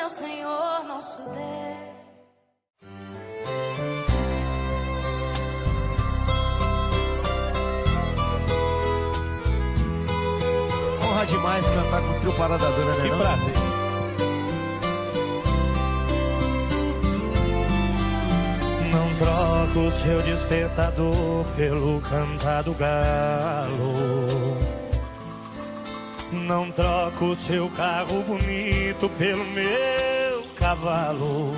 meu Senhor, nosso Deus. Honra demais cantar com o trio Parada Dura, né? Que prazer. Não troco o seu despertador pelo cantar do galo. Não troco o seu carro bonito pelo meu cavalo.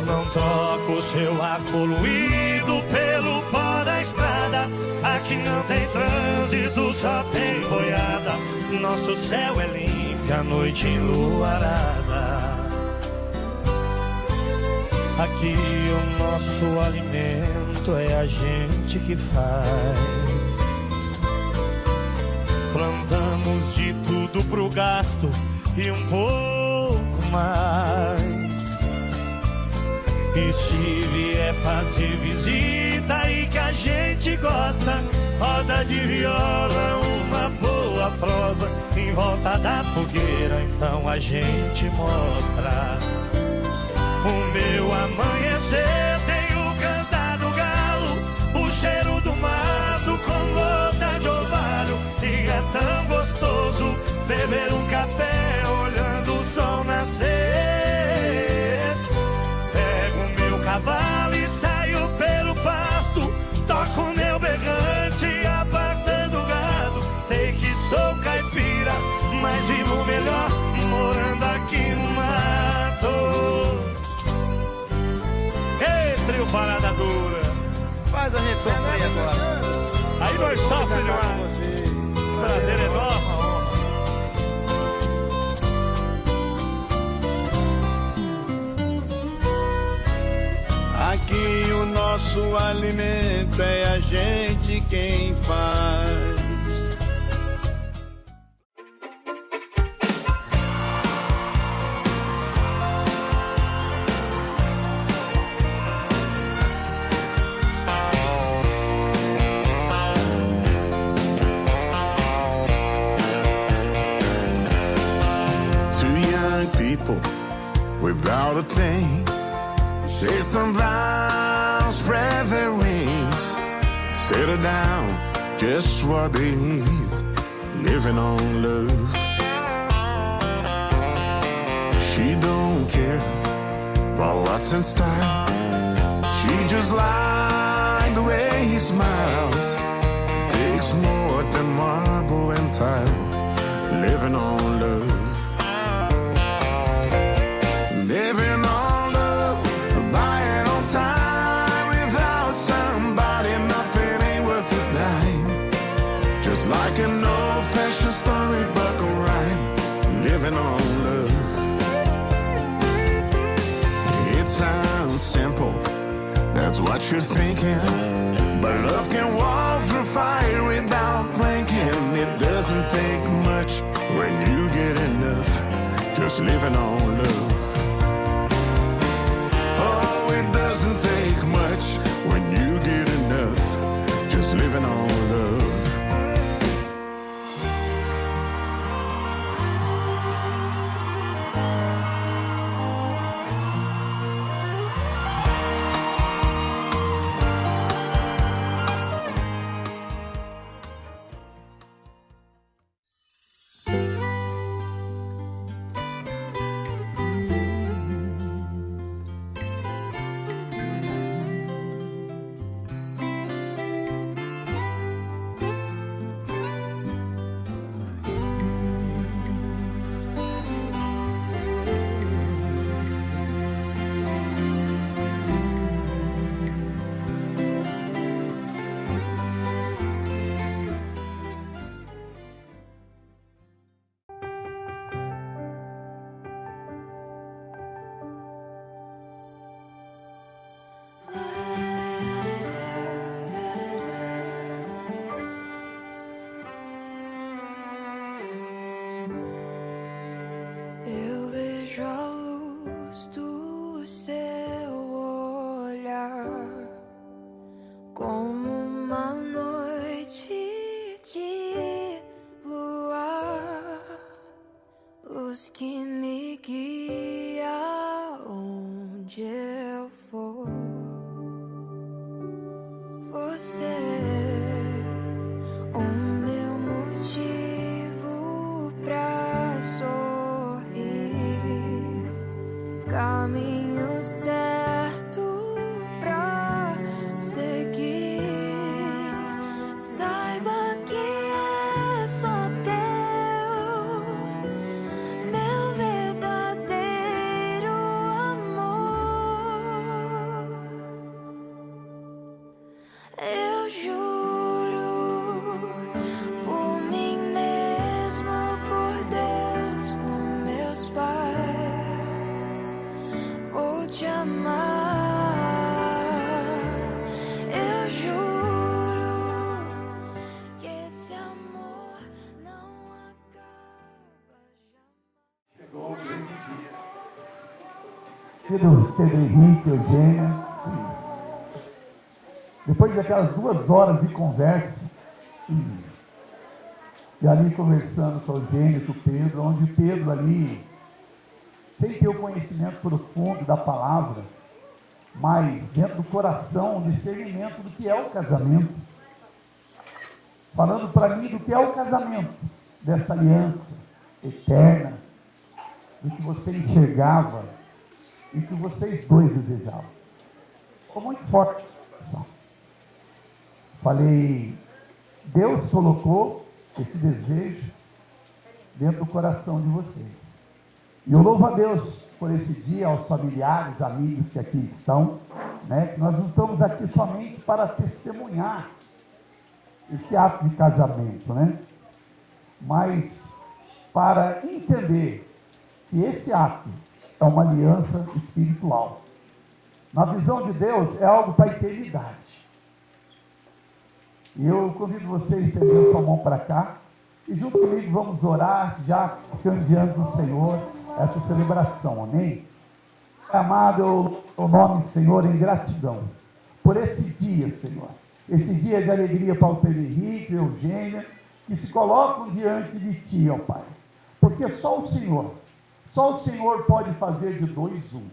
Não troco o seu ar poluído pelo pó da estrada. Aqui não tem trânsito, só tem boiada. Nosso céu é limpo, a noite enluarada. Aqui o nosso alimento é a gente que faz. Plantamos de tudo pro gasto e um pouco mais. E se vier fazer visita e que a gente gosta, roda de viola, uma boa prosa em volta da fogueira, então a gente mostra. O meu amanhecer tem o cantar do galo, o cheiro do mato com gota de orvalho. E é tão gostoso beber um café olhando o sol nascer. Cavalo e saio pelo pasto, toco meu berrante, apartando o gado. Sei que sou caipira, mas vivo melhor morando aqui no mato. Ei, trio Parada Dura, Faz a gente sofrer agora. aí nós sofremos demais. Prazer é nosso. Aqui o nosso alimento é a gente quem faz. Two young people without a thing. Say some vows, spread their wings, settle down, just what they need, living on love. She don't care about what's in style. She just likes the way he smiles. Takes more than marble and tile, living on love. Living on love. Buying on time without somebody, nothing ain't worth a dime. Just like an old-fashioned storybook rhyme, living on love. It sounds simple, that's what you're thinking. But love can walk through fire without blinking. It doesn't take much when you get enough, just living on love. It doesn't take much when you get enough, just living on love. luz que me guia onde eu for. Você, o meu motivo pra sorrir, caminho certo pra seguir. Saiba que é só teu, meu verdadeiro amor. Eu juro por mim mesmo, por Deus, por meus pais, vou te amar. Eu juro que esse amor não acaba jamais. Chegou esse dia. Pedro Henrique, Eugênia, depois daquelas 2 horas de conversa, e ali conversando com o Eugênio, com o Pedro, onde o Pedro ali, sem ter o conhecimento profundo da palavra, mas dentro do coração, o discernimento do que é o casamento, falando para mim do que é o casamento, dessa aliança eterna, do que você enxergava e que vocês dois desejavam. Ficou muito forte. Falei, Deus colocou esse desejo dentro do coração de vocês. E eu louvo a Deus por esse dia, aos familiares, amigos que aqui estão, né? Que nós não estamos aqui somente para testemunhar esse ato de casamento, né? Mas para entender que esse ato é uma aliança espiritual. Na visão de Deus, é algo para a eternidade. E eu convido vocês a estender sua mão para cá e junto comigo vamos orar, já ficando diante do Senhor, essa celebração, amém? Amado, eu o nome, Senhor, em gratidão por esse dia, Senhor. Esse dia de alegria para o Pedro Henrique e Eugênia, que se colocam diante de Ti, ó Pai. Porque só o Senhor pode fazer de 2 um.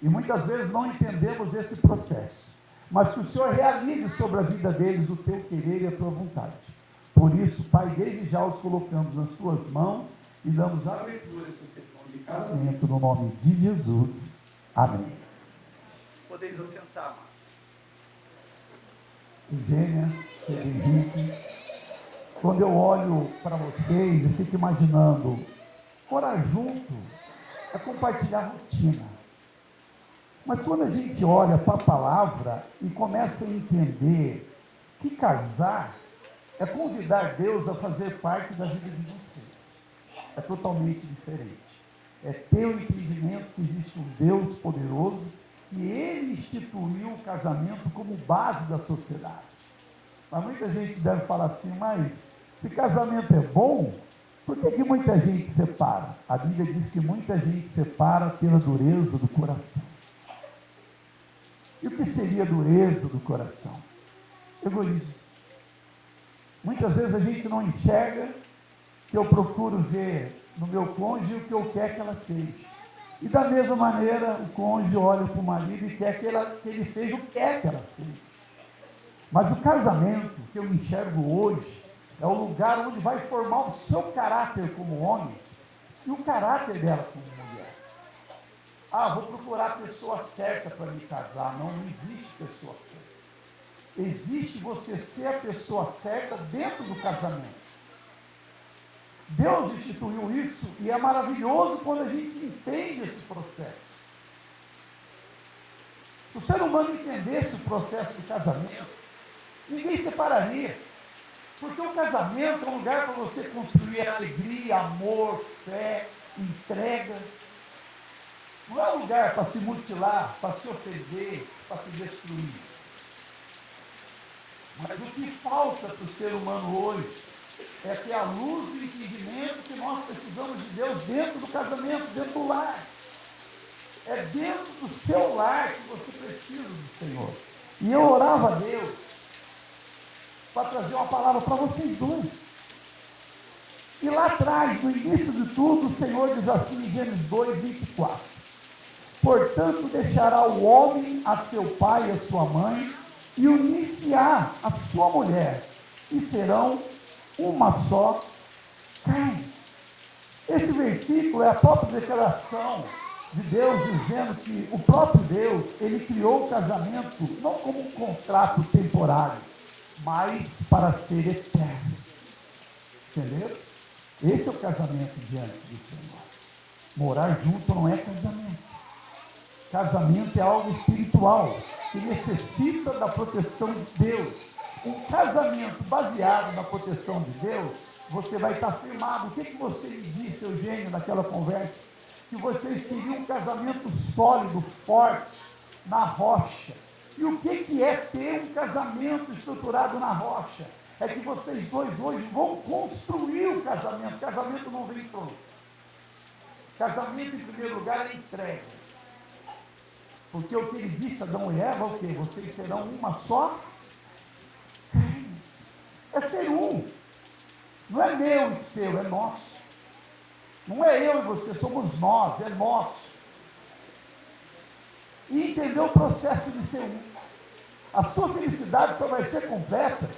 E muitas vezes não entendemos esse processo. Mas que o Senhor realize sobre a vida deles o Teu querer e a Tua vontade. Por isso, Pai, desde já os colocamos nas Tuas mãos e damos abertura a essa cerimônia de casamento no nome de Jesus. Amém. Podeis assentar, amados. Eugênia, Pedro Henrique, quando eu olho para vocês, eu fico imaginando, orar junto é compartilhar rotina. Mas quando a gente olha para a palavra e começa a entender que casar é convidar Deus a fazer parte da vida de vocês, é totalmente diferente. É ter o entendimento que existe um Deus poderoso, que Ele instituiu o casamento como base da sociedade. Mas muita gente deve falar assim, mas se casamento é bom, por que muita gente separa? A Bíblia diz que muita gente separa pela dureza do coração. E o que seria dureza do coração? Egoísmo. Muitas vezes a gente não enxerga que eu procuro ver no meu cônjuge o que eu quero que ela seja. E da mesma maneira, o cônjuge olha para o marido e quer que ele seja o que quer que ela seja. Mas o casamento que eu enxergo hoje é o lugar onde vai formar o seu caráter como homem e o caráter dela como mulher. Ah, vou procurar a pessoa certa para me casar. Não existe pessoa certa. Existe você ser a pessoa certa dentro do casamento. Deus instituiu isso e é maravilhoso quando a gente entende esse processo. Se o ser humano entendesse o processo do casamento, ninguém separaria. Porque o casamento é um lugar para você construir alegria, amor, fé, entrega. Não é um lugar para se mutilar, para se ofender, para se destruir. Mas o que falta para o ser humano hoje é ter a luz e o entendimento que nós precisamos de Deus dentro do casamento, dentro do lar. É dentro do seu lar que você precisa do Senhor. E eu orava a Deus para trazer uma palavra para vocês dois. E lá atrás, no início de tudo, o Senhor Senhor diz assim em Gênesis 2, 24. Portanto, deixará o homem a seu pai e a sua mãe, e unir-se-á a sua mulher, e serão uma só carne. Esse versículo é a própria declaração de Deus dizendo que o próprio Deus, ele criou o casamento não como um contrato temporário, mas para ser eterno. Entendeu? Esse é o casamento diante do Senhor. Morar junto não é casamento. Casamento é algo espiritual, que necessita da proteção de Deus. Um casamento baseado na proteção de Deus, você vai estar firmado. O que você me disse, Eugênio, naquela conversa? Que vocês queriam um casamento sólido, forte, na rocha. E o que é ter um casamento estruturado na rocha? É que vocês dois hoje vão construir o casamento. O casamento não vem pronto. Casamento, em primeiro lugar, é entrega. Porque o que ele disse a Adão e Eva, o quê? Vocês serão uma só carne. É ser um. Não é meu e seu, é nosso. Não é eu e você, somos nós, é nosso. E entender o processo de ser um. A sua felicidade só vai ser completa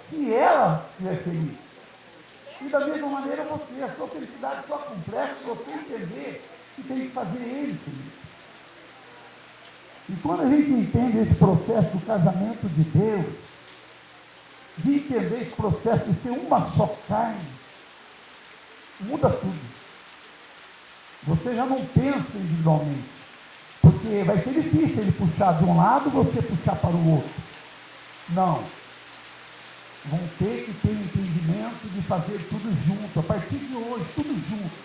se ela estiver feliz. E da mesma maneira você, a sua felicidade só completa se você entender que tem que fazer ele feliz. E quando a gente entende esse processo do casamento de Deus, de entender esse processo de ser uma só carne, muda tudo. Você já não pensa individualmente, porque vai ser difícil ele puxar de um lado e você puxar para o outro. Não. Vão ter que ter entendimento de fazer tudo junto, a partir de hoje, tudo junto.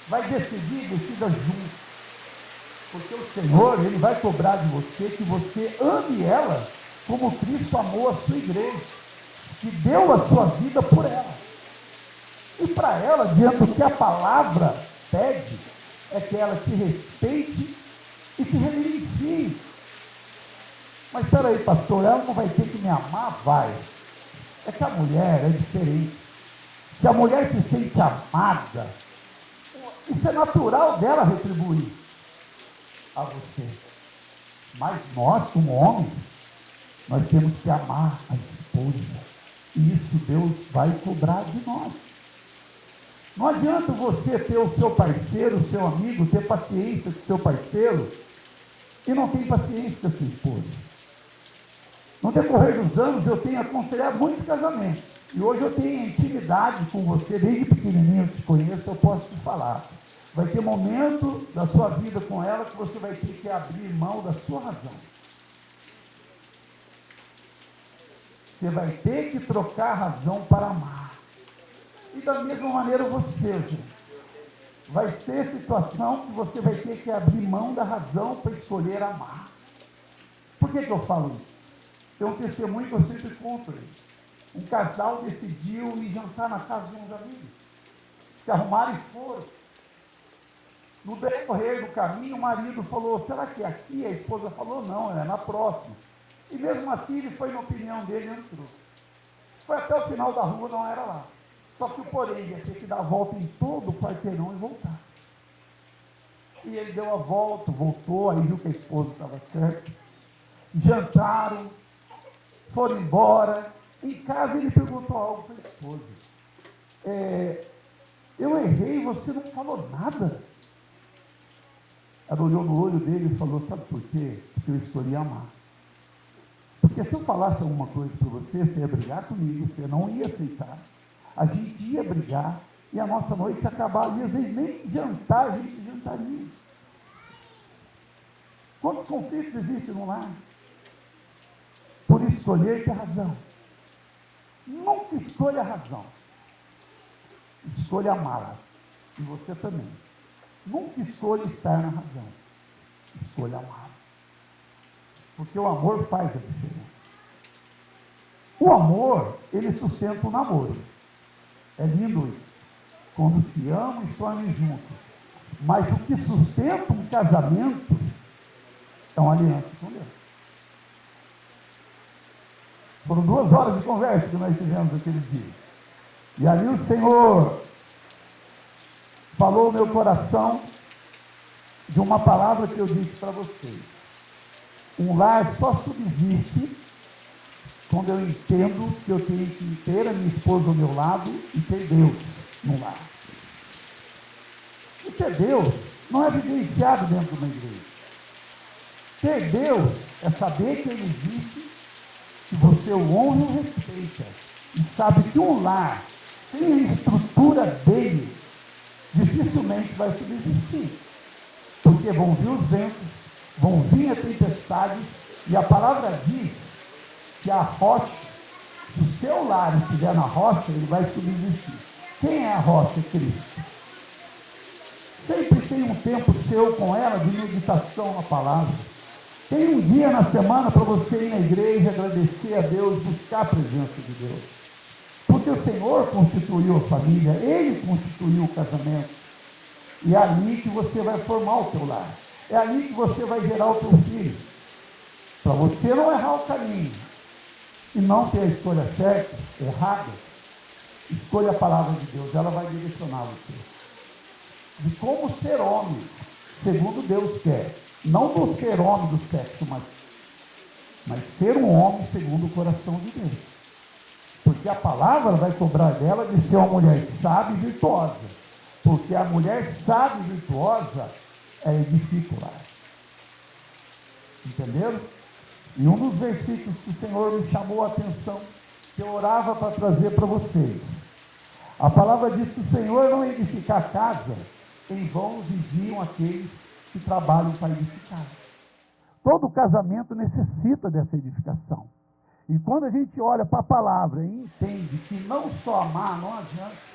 Vai decidir, decida junto. Porque o Senhor, ele vai cobrar de você que você ame ela como Cristo amou a sua igreja, que deu a sua vida por ela. E para ela, diante do que a palavra pede, é que ela te respeite e te reverencie. Mas espera aí, pastor, ela não vai ter que me amar? Vai. É que a mulher é diferente. Se a mulher se sente amada, isso é natural dela retribuir a você. Mas nós, como homens, nós temos que amar a esposa. E isso Deus vai cobrar de nós. Não adianta você ter o seu parceiro, o seu amigo, ter paciência com o seu parceiro e não tem paciência com a sua esposa. No decorrer dos anos, eu tenho aconselhado muitos casamentos. E hoje eu tenho intimidade com você, desde pequenininho eu te conheço, eu posso te falar. Vai ter momento da sua vida com ela que você vai ter que abrir mão da sua razão. Você vai ter que trocar a razão para amar. E da mesma maneira você, gente. Vai ter situação que você vai ter que abrir mão da razão para escolher amar. Por que eu falo isso? Tem um testemunho que eu sempre conto. Um casal decidiu ir jantar na casa de uns amigos. Se arrumaram e foram. No decorrer do caminho, o marido falou, será que é aqui? A esposa falou, não, é na próxima. E mesmo assim, ele foi na opinião dele e entrou. Foi até o final da rua, não era lá. Só que o porém ia ter que dar a volta em todo o quarteirão e voltar. E ele deu a volta, voltou, aí viu que a esposa estava certa. Jantaram, foram embora. Em casa ele perguntou algo para a esposa. Eu errei, você não falou nada. Ela olhou no olho dele e falou, sabe por quê? Porque eu escolhi amar. Porque se eu falasse alguma coisa para você, você ia brigar comigo, você não ia aceitar. A gente ia brigar e a nossa noite ia acabar. E às vezes nem jantar a gente jantaria. Quantos conflitos existem no lar? Por escolher ter razão. Nunca escolha a razão. Escolha amá-la. E você também. Nunca escolha estar na razão. Escolha amá-la. Porque o amor faz a diferença. O amor, ele sustenta o namoro. É lindo isso. Quando se amam e sonham juntos. Mas o que sustenta um casamento é uma aliança com Deus. Foram 2 horas de conversa que nós tivemos aquele dia. E ali o Senhor falou o meu coração de uma palavra que eu disse para vocês. Um lar só subsiste quando eu entendo que eu tenho que ter a minha esposa ao meu lado e ter Deus no lar. E ter Deus não é vivenciado dentro de uma igreja. Ter Deus é saber que Ele existe, que você o honra e o respeita. E sabe que um lar sem a estrutura dele dificilmente vai subsistir. Porque vão vir os ventos, vão vir a tempestade, e a palavra diz que a rocha, se o seu lar estiver na rocha, ele vai subsistir. Quem é a rocha? Cristo. Sempre tem um tempo seu com ela de meditação na palavra. Tem um dia na semana para você ir na igreja, agradecer a Deus, buscar a presença de Deus. Porque o Senhor constituiu a família, Ele constituiu o casamento. E é ali que você vai formar o teu lar. É ali que você vai gerar o teu filho. Para você não errar o caminho e não ter a escolha certa, errada, escolha a palavra de Deus, ela vai direcionar você. De como ser homem, segundo Deus quer. Não do ser homem do sexo, mas ser um homem segundo o coração de Deus. Porque a palavra vai cobrar dela de ser uma mulher sábia e virtuosa. Porque a mulher sábia e virtuosa é edificular. Entenderam? E um dos versículos que o Senhor me chamou a atenção, que eu orava para trazer para vocês. A palavra diz que o Senhor não edifica a casa, em vão vigiam aqueles que trabalham para edificar. Todo casamento necessita dessa edificação. E quando a gente olha para a palavra e entende que não só amar, não adianta.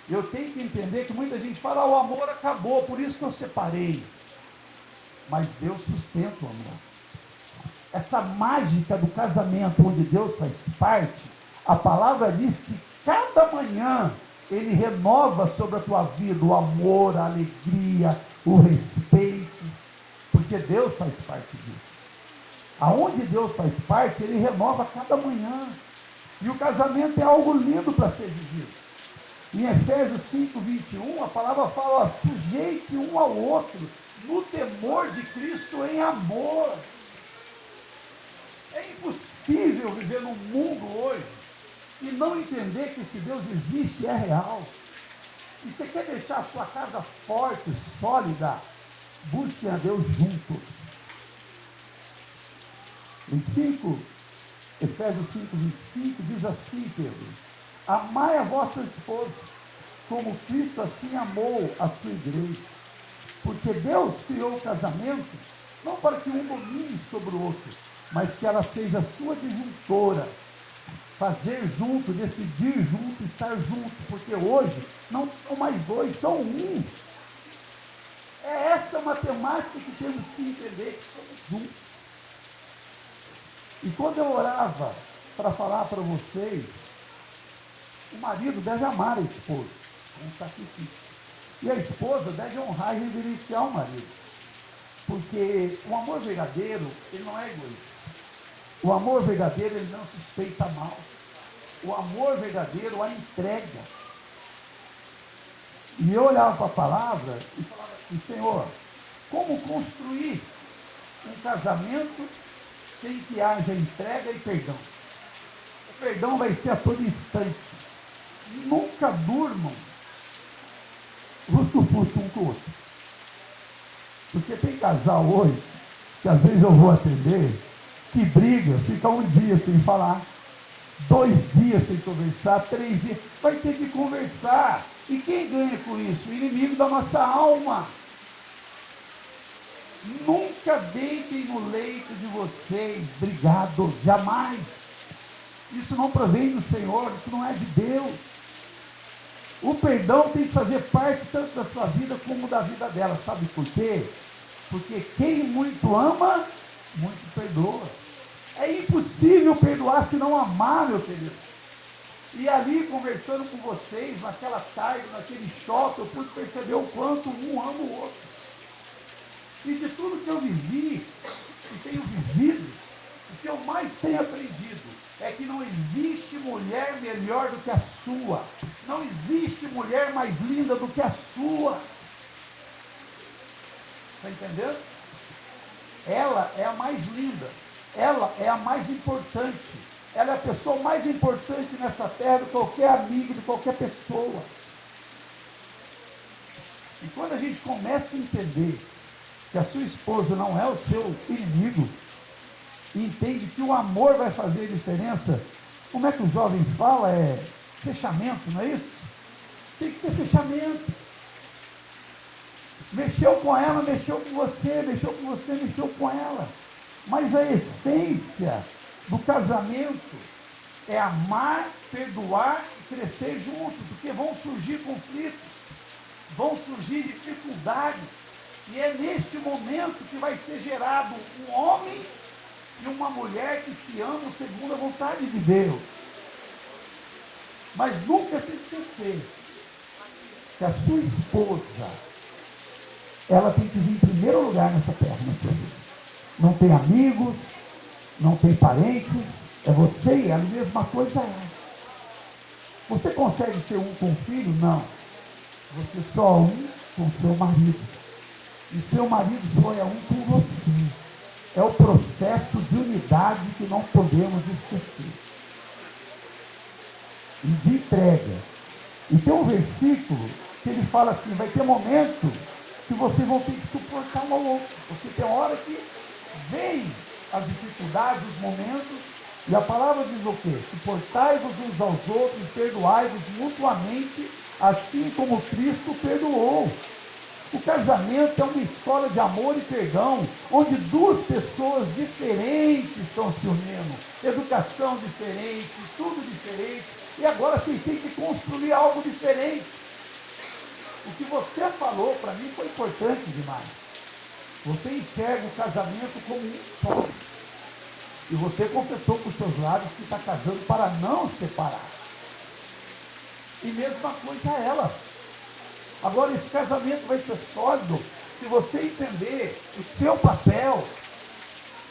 Eu tenho que entender que muita gente fala, o amor acabou, por isso que eu separei. Mas Deus sustenta o amor. Essa mágica do casamento onde Deus faz parte, a palavra diz que cada manhã Ele renova sobre a tua vida o amor, a alegria, o respeito, porque Deus faz parte disso. Aonde Deus faz parte, Ele renova cada manhã. E o casamento é algo lindo para ser vivido. Em Efésios 5:21, a palavra fala, ó, sujeite um ao outro, no temor de Cristo em amor. É impossível viver num mundo hoje e não entender que esse Deus existe e é real. E você quer deixar a sua casa forte, sólida, busque a Deus juntos. Efésios 5:25 diz assim, Pedro, amai a vossa esposa, como Cristo assim amou a sua igreja. Porque Deus criou o casamento, não para que um domine sobre o outro, mas que ela seja sua disjuntora. Fazer junto, decidir junto, estar junto. Porque hoje não são mais dois, são um. É essa matemática que temos que entender, que somos um. E quando eu orava para falar para vocês, o marido deve amar a esposa, é um sacrifício. E a esposa deve honrar e reverenciar o marido. Porque o amor verdadeiro, ele não é egoísta. O amor verdadeiro, ele não suspeita mal. O amor verdadeiro, a entrega. E eu olhava para a palavra e falava assim, Senhor, como construir um casamento sem que haja entrega e perdão? O perdão vai ser a todo instante. Nunca durmam rusco-fusco um com o outro. Porque tem casal hoje, que às vezes eu vou atender, que briga, fica um dia sem falar, 2 dias sem conversar, 3 dias, vai ter que conversar. E quem ganha com isso? O inimigo da nossa alma. Nunca deitem no leito de vocês, brigado, jamais. Isso não provém do Senhor, isso não é de Deus. O perdão tem que fazer parte tanto da sua vida como da vida dela. Sabe por quê? Porque quem muito ama, muito perdoa. É impossível perdoar se não amar, meu querido. E ali, conversando com vocês, naquela tarde, naquele shopping, eu pude perceber o quanto um ama o outro. E de tudo que eu vivi, e tenho vivido, O que eu mais tenho aprendido é que não existe mulher melhor do que a sua. Não existe mulher mais linda do que a sua. Está entendendo? Ela é a mais linda. Ela é a mais importante. Ela é a pessoa mais importante nessa terra de qualquer amigo, de qualquer pessoa. E quando a gente começa a entender que a sua esposa não é o seu inimigo, e entende que o amor vai fazer diferença, como é que os jovens falam? É fechamento, não é isso? Tem que ser fechamento. Mexeu com ela, mexeu com você, mexeu com você, mexeu com ela. Mas a essência do casamento é amar, perdoar e crescer juntos, porque vão surgir conflitos, vão surgir dificuldades, e é neste momento que vai ser gerado um homem e uma mulher que se amam segundo a vontade de Deus. Mas nunca se esquecer que a sua esposa, ela tem que vir em primeiro lugar nessa terra, na sua vida. Não tem amigos, não tem parentes, é você e ela, a mesma coisa é. Você consegue ser um com o filho? Não. Você só é um com seu marido. E seu marido só é um com você. É o processo de unidade que não podemos esquecer. E de entrega. E tem um versículo que ele fala assim, vai ter momento que vocês vão ter que suportar um ao outro. Porque tem hora que vem as dificuldades, os momentos, e a palavra diz o quê? Suportai-vos uns aos outros, perdoai-vos mutuamente, assim como Cristo perdoou. O casamento é uma escola de amor e perdão, onde duas pessoas diferentes estão se unindo. Educação diferente, tudo diferente. E agora vocês têm que construir algo diferente. O que você falou para mim foi importante demais. Você enxerga o casamento como um só. E você confessou com os seus lábios que está casando para não separar. E mesma coisa ela. Agora esse casamento vai ser sólido se você entender o seu papel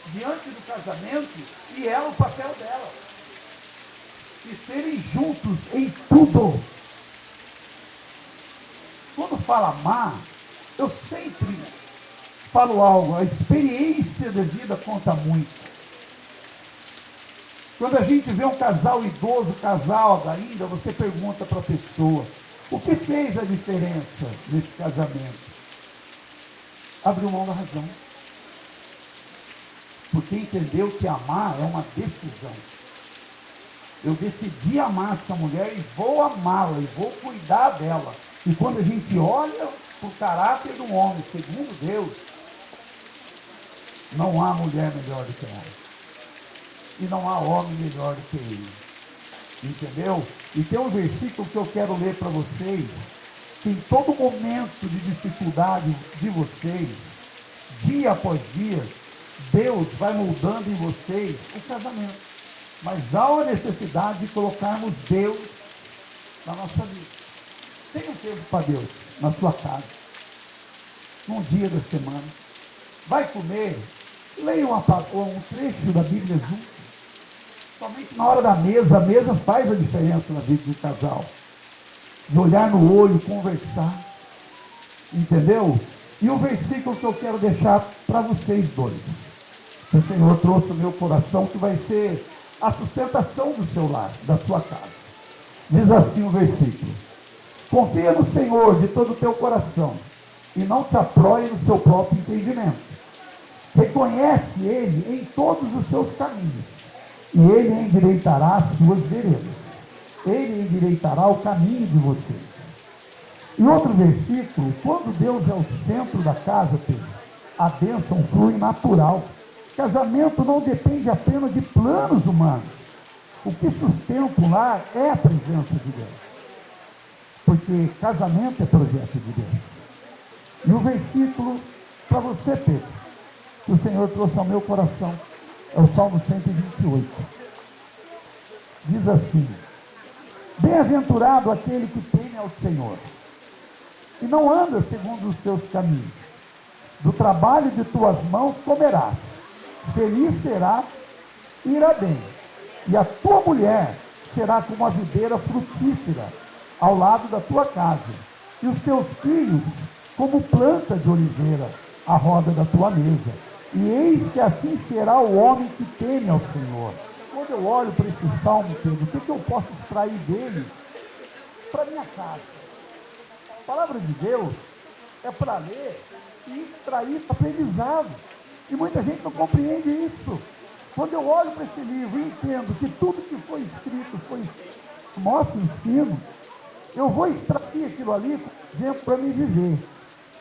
diante do casamento e ela o papel dela. E serem juntos em tudo. Quando fala amar, eu sempre falo algo, a experiência de vida conta muito. Quando a gente vê um casal idoso, casal ainda, você pergunta para a pessoa, o que fez a diferença nesse casamento? Abriu mão da razão. Porque entendeu que amar é uma decisão. Eu decidi amar essa mulher e vou amá-la, e vou cuidar dela. E quando a gente olha para o caráter do homem, segundo Deus, não há mulher melhor do que ela. E não há homem melhor do que ele. Entendeu? E tem um versículo que eu quero ler para vocês, que em todo momento de dificuldade de vocês, dia após dia, Deus vai moldando em vocês o casamento. Mas há uma necessidade de colocarmos Deus na nossa vida. Tenha um tempo para Deus na sua casa, num dia da semana. Vai comer, leia um trecho da Bíblia junto. Somente na hora da mesa, a mesa faz a diferença na vida do casal. De olhar no olho, conversar. Entendeu? E o versículo que eu quero deixar para vocês dois. Que o Senhor trouxe no meu coração, que vai ser a sustentação do seu lar, da sua casa. Diz assim o versículo. Confia no Senhor de todo o teu coração e não te apoie no seu próprio entendimento. Reconhece Ele em todos os seus caminhos e Ele endireitará as suas veredas. Ele endireitará o caminho de vocês. E outro versículo, quando Deus é o centro da casa, a bênção flui natural. Casamento não depende apenas de planos humanos. O que sustenta o lar é a presença de Deus. Porque casamento é projeto de Deus. E o versículo para você, Pedro, que o Senhor trouxe ao meu coração, é o Salmo 128. Diz assim: bem-aventurado aquele que teme ao Senhor e não anda segundo os teus caminhos. Do trabalho de tuas mãos comerás. Feliz será irá bem, e a tua mulher será como a videira frutífera ao lado da tua casa, e os teus filhos como planta de oliveira à roda da tua mesa. E eis que assim será o homem que teme ao Senhor. Quando eu olho para esse salmo, Pedro, o que eu posso extrair dele para minha casa? A palavra de Deus é para ler e extrair aprendizado. E muita gente não compreende isso. Quando eu olho para esse livro e entendo que tudo que foi escrito foi nosso ensino, eu vou extrair aquilo ali como exemplo para me viver.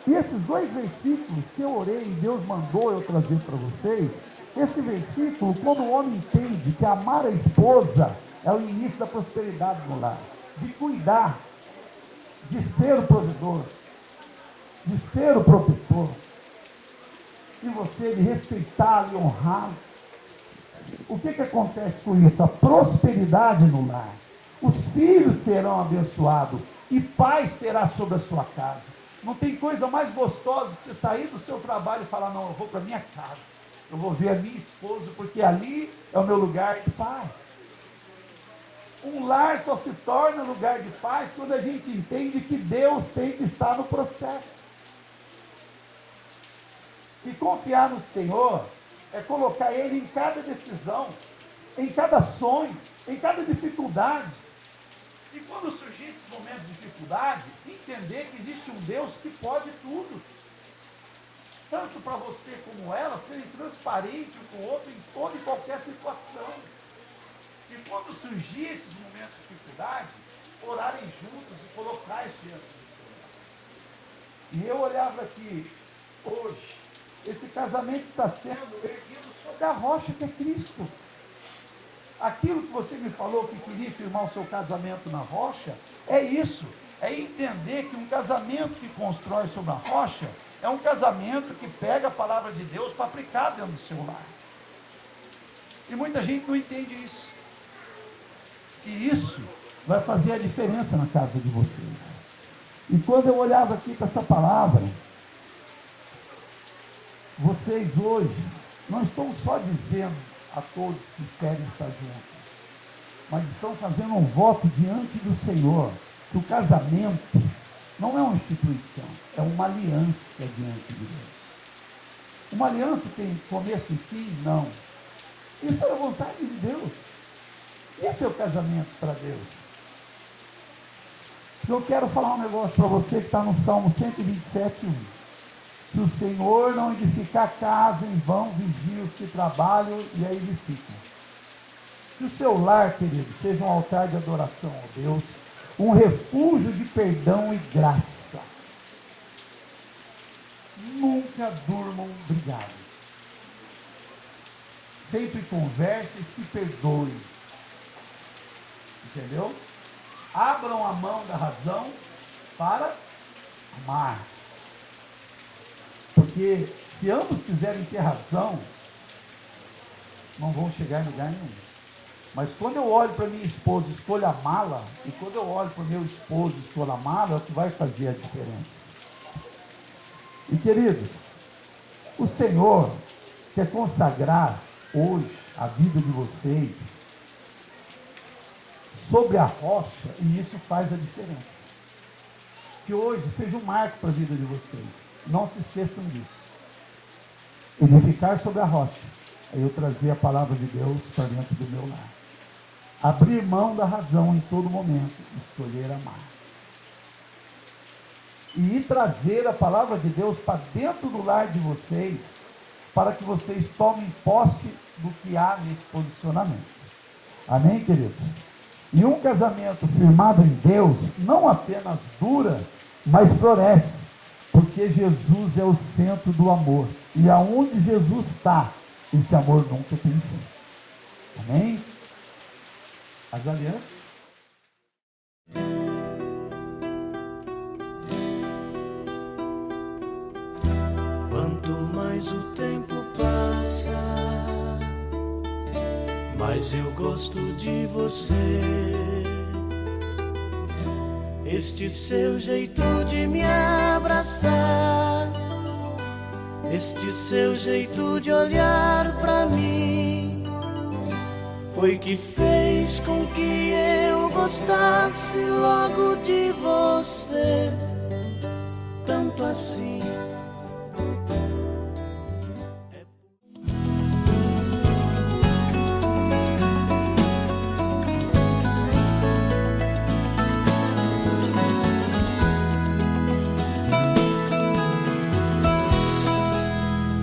E esses dois versículos que eu orei e Deus mandou eu trazer para vocês, esse versículo, quando o homem entende que amar a esposa é o início da prosperidade no lar, de cuidar, de ser o provedor, de ser o protetor, e você de respeitá-lo e honrá-lo. O que acontece com isso? A prosperidade no lar. Os filhos serão abençoados e paz terá sobre a sua casa. Não tem coisa mais gostosa que você sair do seu trabalho e falar, não, eu vou para minha casa, eu vou ver a minha esposa, porque ali é o meu lugar de paz. Um lar só se torna lugar de paz quando a gente entende que Deus tem que estar no processo. E confiar no Senhor é colocar Ele em cada decisão, em cada sonho, em cada dificuldade. E quando surgir esse momento de dificuldade, entender que existe um Deus que pode tudo. Tanto para você como ela, serem transparentes um com o outro em toda e qualquer situação. E quando surgir esses momentos de dificuldade, orarem juntos e colocar diante do Senhor. E eu olhava aqui, hoje, esse casamento está sendo erguido sobre a rocha que é Cristo. Aquilo que você me falou que queria firmar o seu casamento na rocha, é isso. É entender que um casamento que constrói sobre a rocha é um casamento que pega a palavra de Deus para aplicar dentro do seu lar. E muita gente não entende isso. E isso vai fazer a diferença na casa de vocês. E quando eu olhava aqui para essa palavra, vocês hoje não estão só dizendo a todos que querem estar juntos, mas estão fazendo um voto diante do Senhor, que o casamento não é uma instituição, é uma aliança diante de Deus. Uma aliança tem começo e fim? Não. Isso é a vontade de Deus. Esse é o casamento para Deus. Eu quero falar um negócio para você que está no Salmo 127:1. Se o Senhor não edificar a casa, em vão vigiam os que trabalham e a edificam. Que o seu lar, querido, seja um altar de adoração a Deus, um refúgio de perdão e graça. Nunca durmam brigados. Sempre conversem e se perdoem. Entendeu? Abram a mão da razão para amar. Porque se ambos quiserem ter razão, não vão chegar em lugar nenhum. Mas quando eu olho para minha esposa e escolho amá-la, e quando eu olho para o meu esposo e escolho amá-la, é o que vai fazer a diferença. E queridos, o Senhor quer consagrar hoje a vida de vocês sobre a rocha, e isso faz a diferença. Que hoje seja um marco para a vida de vocês. Não se esqueçam disso. Edificar sobre a rocha é eu trazer a palavra de Deus para dentro do meu lar. Abrir mão da razão em todo momento, escolher amar. E trazer a palavra de Deus para dentro do lar de vocês, para que vocês tomem posse do que há nesse posicionamento. Amém, queridos? E um casamento firmado em Deus não apenas dura, mas floresce. Porque Jesus é o centro do amor. E aonde Jesus está, esse amor nunca tem fim. Amém? As alianças. Quanto mais o tempo passa, mais eu gosto de você. Este seu jeito de me abraçar, este seu jeito de olhar pra mim, foi que fez com que eu gostasse logo de você, tanto assim.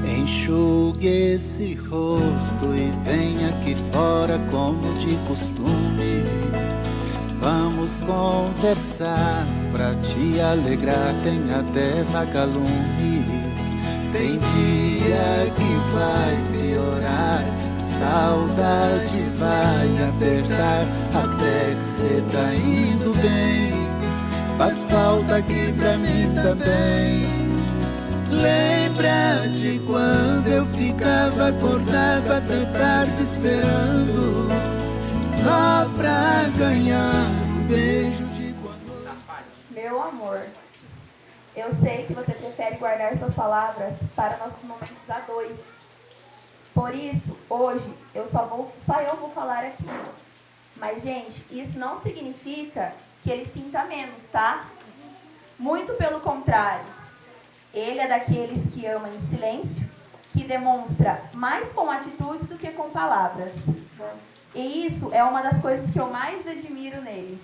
Enxugue esse rosto e venha aqui fora como de costume. Vamos conversar pra te alegrar, tem até vagalumes. Tem dia que vai piorar, saudade vai apertar, até que cê tá indo bem. Faz falta aqui pra mim também. Lembra de quando eu ficava acordado até tarde esperando, só pra ganhar um beijo de quando... Meu amor, eu sei que você prefere guardar suas palavras para nossos momentos a dois. Por isso, hoje, só eu vou falar aqui. Mas, gente, isso não significa que ele sinta menos, tá? Muito pelo contrário. Ele é daqueles que ama em silêncio, que demonstra mais com atitudes do que com palavras. E isso é uma das coisas que eu mais admiro nele.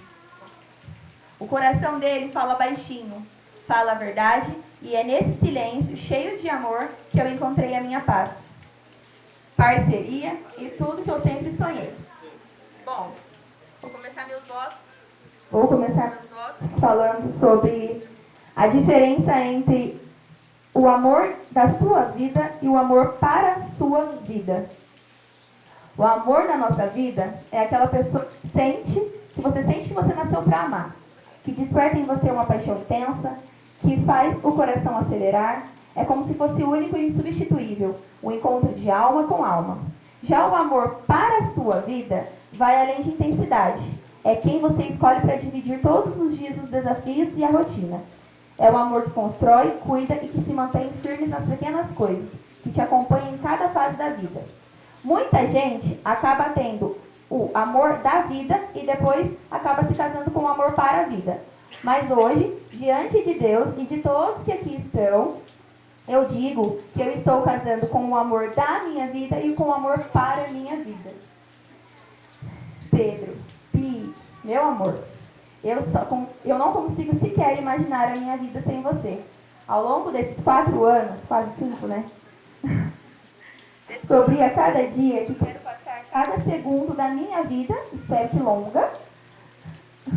O coração dele fala baixinho, fala a verdade, e é nesse silêncio, cheio de amor, que eu encontrei a minha paz. Parceria e tudo que eu sempre sonhei. Bom, vou começar meus votos falando sobre a diferença entre o amor da sua vida e o amor para a sua vida. O amor da nossa vida é aquela pessoa que você sente que você nasceu para amar, que desperta em você uma paixão intensa, que faz o coração acelerar, é como se fosse único e insubstituível, o encontro de alma com alma. Já o amor para a sua vida vai além de intensidade, é quem você escolhe para dividir todos os dias os desafios e a rotina. É o amor que constrói, cuida e que se mantém firme nas pequenas coisas, que te acompanha em cada fase da vida. Muita gente acaba tendo o amor da vida e depois acaba se casando com o amor para a vida. Mas hoje, diante de Deus e de todos que aqui estão, eu digo que eu estou casando com o amor da minha vida e com o amor para a minha vida. Pedro, Pi, meu amor. Eu não consigo sequer imaginar a minha vida sem você. Ao longo desses 4 anos, quase 5, né? Descobri a cada dia que quero passar cada segundo da minha vida, espero que longa,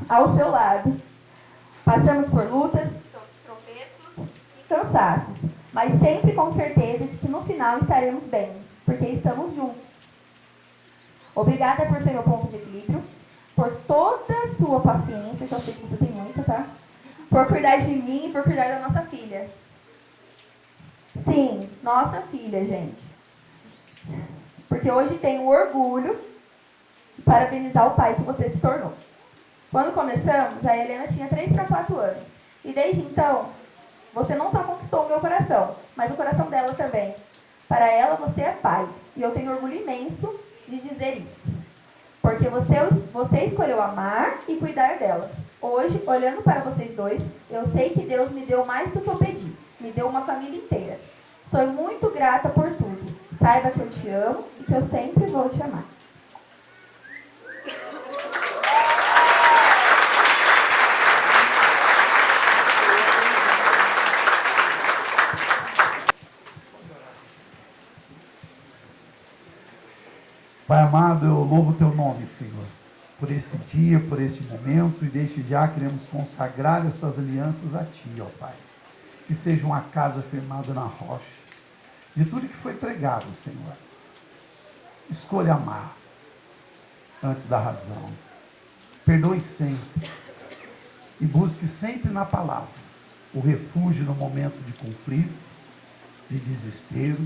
ao seu lado. Passamos por lutas, tropeços e cansaços, mas sempre com certeza de que no final estaremos bem, porque estamos juntos. Obrigada por ser meu ponto de equilíbrio, por toda a sua paciência, que eu sei que você tem muita, tá? Por cuidar de mim e por cuidar da nossa filha. Sim, nossa filha, gente. Porque hoje tenho orgulho de parabenizar o pai que você se tornou. Quando começamos, a Helena tinha 3 para 4 anos. E desde então, você não só conquistou o meu coração, mas o coração dela também. Para ela, você é pai. E eu tenho orgulho imenso de dizer isso. Porque você escolheu amar e cuidar dela. Hoje, olhando para vocês dois, eu sei que Deus me deu mais do que eu pedi. Me deu uma família inteira. Sou muito grata por tudo. Saiba que eu te amo e que eu sempre vou te amar. Pai amado, eu louvo o teu nome, Senhor, por esse dia, por este momento, e desde já queremos consagrar essas alianças a Ti, ó Pai. Que seja uma casa firmada na rocha, de tudo que foi pregado, Senhor. Escolha amar antes da razão. Perdoe sempre e busque sempre na palavra o refúgio no momento de conflito, de desespero,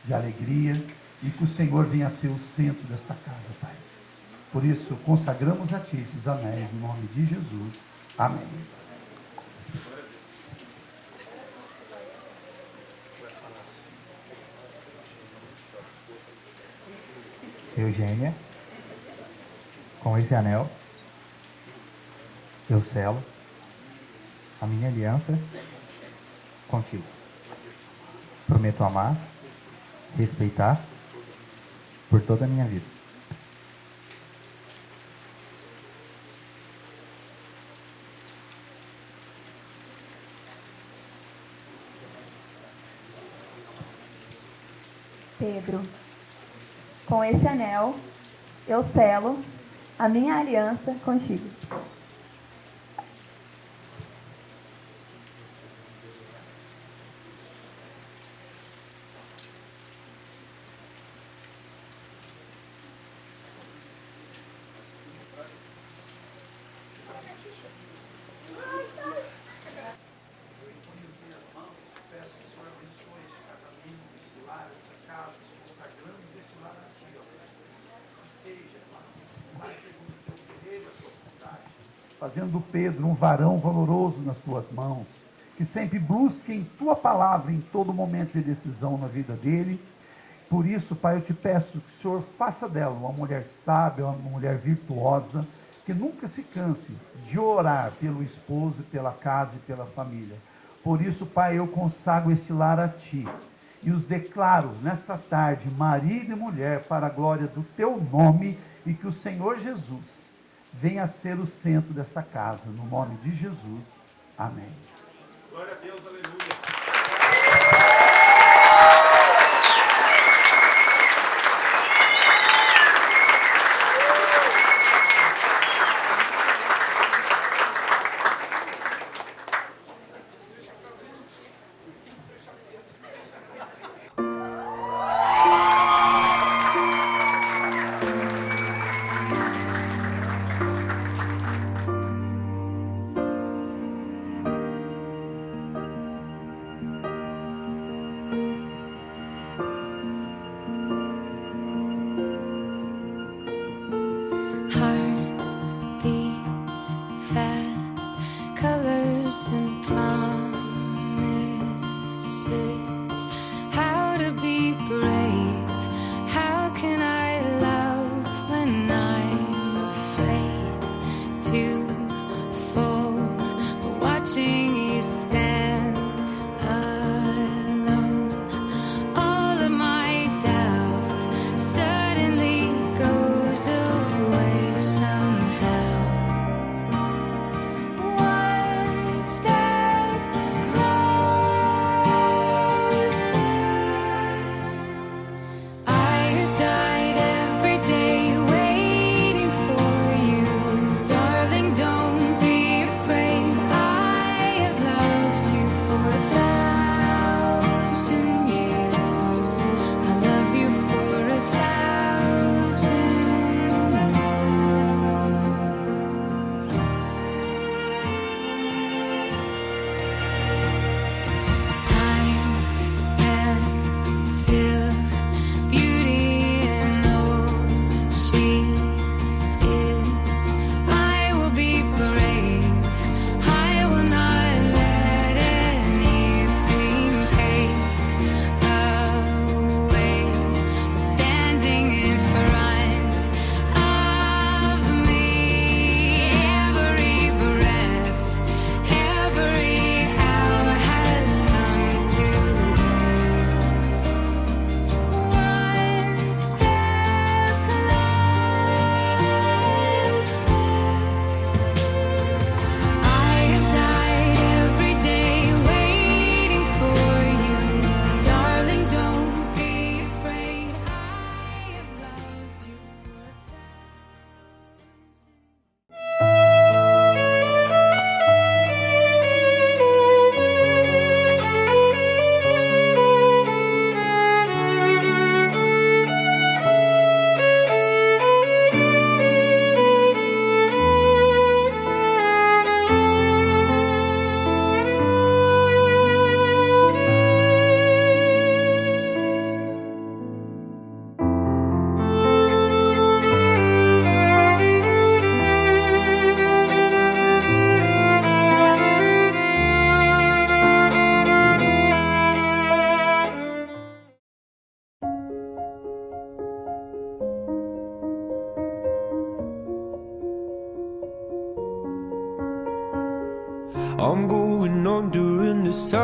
de alegria, e que o Senhor venha a ser o centro desta casa, Pai. Por isso, consagramos a Ti esses anéis, no nome de Jesus. Amém. Eugênia, Com esse anel, eu selo a minha aliança contigo. Prometo amar, respeitar por toda a minha vida. Pedro, com esse anel, eu selo a minha aliança contigo. Fazendo Pedro um varão valoroso nas tuas mãos, que sempre busque em tua palavra em todo momento de decisão na vida dele. Por isso, Pai, eu te peço que o Senhor faça dela uma mulher sábia, uma mulher virtuosa, que nunca se canse de orar pelo esposo, pela casa e pela família. Por isso, Pai, eu consagro este lar a Ti e os declaro nesta tarde, marido e mulher, para a glória do Teu nome, e que o Senhor Jesus venha a ser o centro desta casa, no nome de Jesus. Amém. Glória a Deus, aleluia.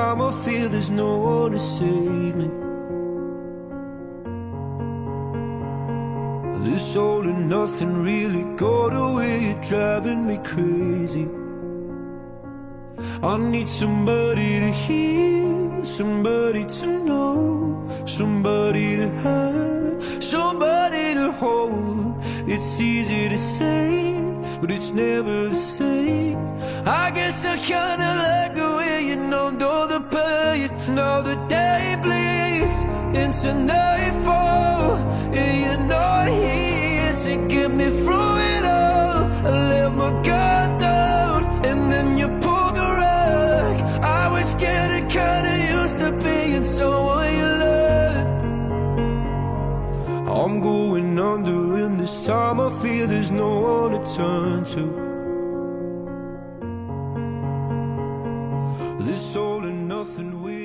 time I feel there's no one to save me. This all and nothing really got away, you're driving me crazy. I need somebody to hear, somebody to know, somebody to have, somebody to hold. It's easy to say, but it's never the same. I guess I kinda like the way you numbed all the pain. Now the day bleeds into nightfall, and you're not here to get me through it all. I let my guard down, and then you pulled the rug. I was getting kinda used to being someone you loved. I'm going under, and this time I feel there's no one to turn to. This all and nothing we